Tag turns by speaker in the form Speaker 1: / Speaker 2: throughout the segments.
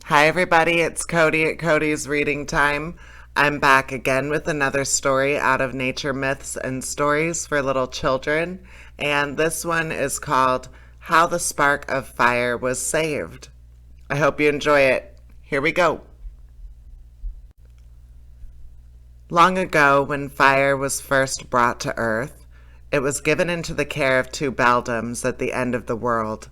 Speaker 1: Hi, everybody. It's Cody at Cody's Reading Time. I'm back again with another story out of Nature Myths and Stories for Little Children. And this one is called How the Spark of Fire Was Saved. I hope you enjoy it. Here we go. Long ago, when fire was first brought to Earth, it was given into the care of two beldams at the end of the world.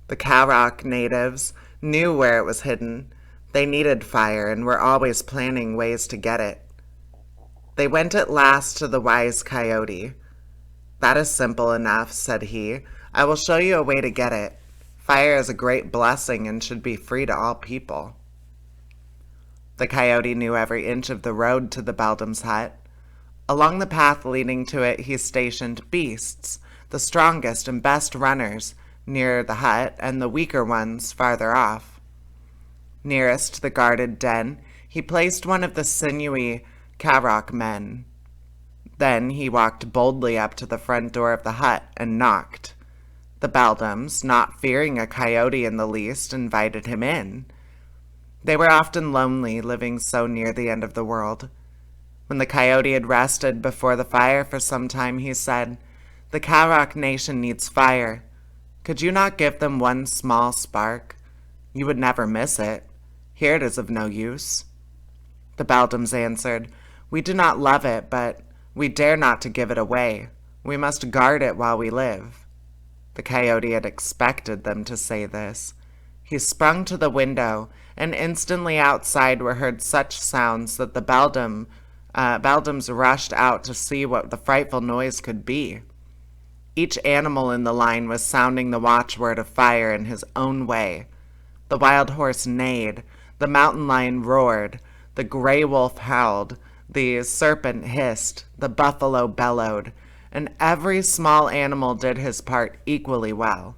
Speaker 1: The Kawrak natives knew where it was hidden. They needed fire and were always planning ways to get it. They went at last to the wise coyote. "That is simple enough," said he. "I will show you a way to get it. Fire is a great blessing and should be free to all people." The coyote knew every inch of the road to the beldam's hut. Along the path leading to it he stationed beasts, the strongest and best runners, near the hut, and the weaker ones farther off. Nearest the guarded den, he placed one of the sinewy Kawrak men. Then he walked boldly up to the front door of the hut and knocked. The beldams, not fearing a coyote in the least, invited him in. They were often lonely, living so near the end of the world. When the coyote had rested before the fire for some time, he said, "The Kawrak nation needs fire. Could you not give them one small spark? You would never miss it. Here it is of no use." The beldams answered, "We do not love it, but we dare not to give it away. We must guard it while we live." The coyote had expected them to say this. He sprung to the window, and instantly outside were heard such sounds that the beldams rushed out to see what the frightful noise could be. Each animal in the line was sounding the watchword of fire in his own way. The wild horse neighed, the mountain lion roared, the gray wolf howled, the serpent hissed, the buffalo bellowed, and every small animal did his part equally well.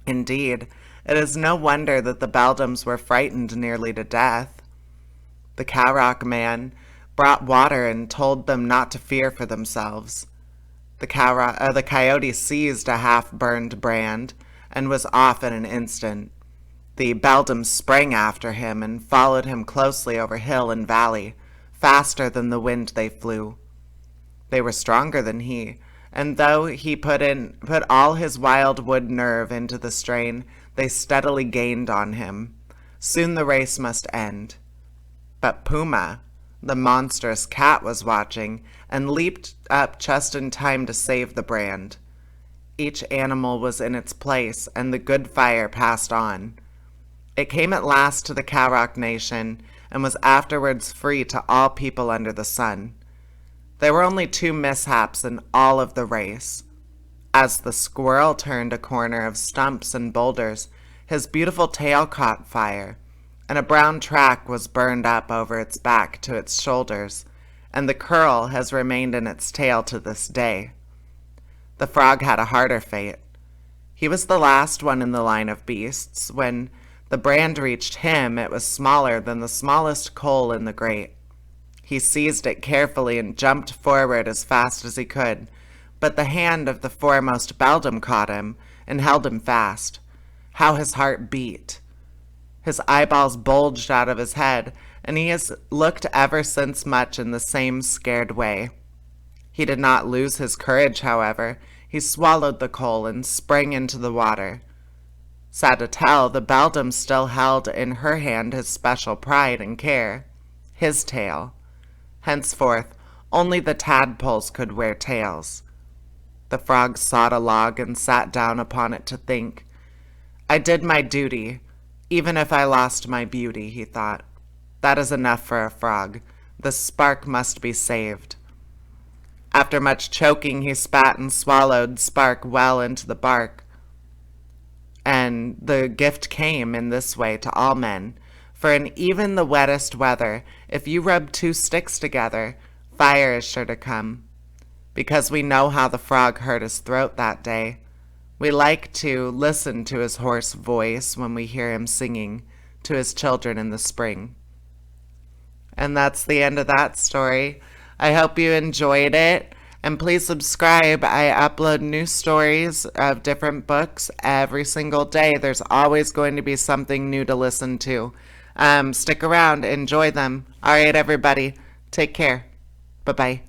Speaker 1: Indeed, it is no wonder that the beldams were frightened nearly to death. The Kawrak man brought water and told them not to fear for themselves. The coyote seized a half-burned brand and was off in an instant. The beldams sprang after him and followed him closely over hill and valley. Faster than the wind they flew. They were stronger than he, and though he put all his wild wood nerve into the strain, they steadily gained on him. Soon the race must end. But Puma, the monstrous cat, was watching and leaped up just in time to save the brand. Each animal was in its place, and the good fire passed on. It came at last to the Kawrak nation, and was afterwards free to all people under the sun. There were only 2 mishaps in all of the race. As the squirrel turned a corner of stumps and boulders, his beautiful tail caught fire, and a brown track was burned up over its back to its shoulders, and the curl has remained in its tail to this day. The frog had a harder fate. He was the last one in the line of beasts. When the brand reached him, it was smaller than the smallest coal in the grate. He seized it carefully and jumped forward as fast as he could, but the hand of the foremost beldam caught him and held him fast. How his heart beat! His eyeballs bulged out of his head, and he has looked ever since much in the same scared way. He did not lose his courage, however. He swallowed the coal and sprang into the water. Sad to tell, the beldam still held in her hand his special pride and care, his tail. Henceforth, only the tadpoles could wear tails. The frog sought a log and sat down upon it to think. "I did my duty, even if I lost my beauty," he thought. "That is enough for a frog. The spark must be saved." After much choking, he spat and swallowed spark well into the bark. And the gift came in this way to all men. For in even the wettest weather, if you rub 2 sticks together, fire is sure to come. Because we know how the frog hurt his throat that day, we like to listen to his hoarse voice when we hear him singing to his children in the spring. And that's the end of that story. I hope you enjoyed it. And please subscribe. I upload new stories of different books every single day. There's always going to be something new to listen to. Stick around, enjoy them. All right, everybody, take care. Bye bye.